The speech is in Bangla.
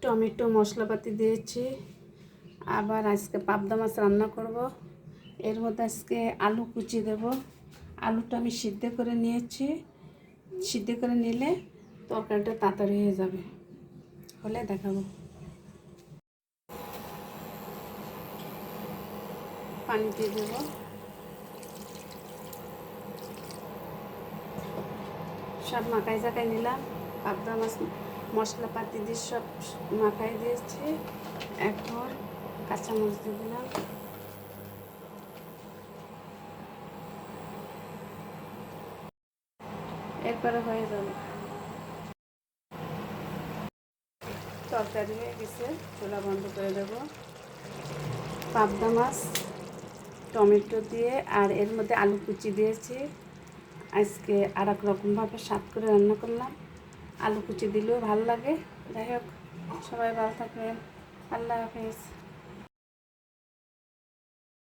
টমেটো মশলাপাতি দিয়েছি। আবার আজকে পাবদা মাছ রান্না করব। এর মধ্যে আজকে আলু কুচি দেব। আলুটা আমি সিদ্ধ করে নিয়েছি। সিদ্ধ করে নিলে তরকারিটা তাড়াতাড়ি হয়ে যাবে। হলে দেখাবো। পানি দিয়ে দেব। সব মাখাই জাকাই নিলাম। পাবদা মাছ মশলাপাতি দিয়ে সব মাখাই দিয়েছি। এখন কাঁচামরিচ দিয়ে দিলাম। এরপরে হয়ে যাবে। তরকারি হয়ে গেছে, চুলা বন্ধ করে দেব। পাবদা মাছ টমেটো দিয়ে আর এর মধ্যে আলু কুচি দিয়েছি। আজকে আর এক রকমভাবে স্বাদ করে রান্না করলাম। আলু কুচি দিলেও ভালো লাগে। যাই হোক, সবাই ভালো থাকবেন। আল্লাহ হাফেজ।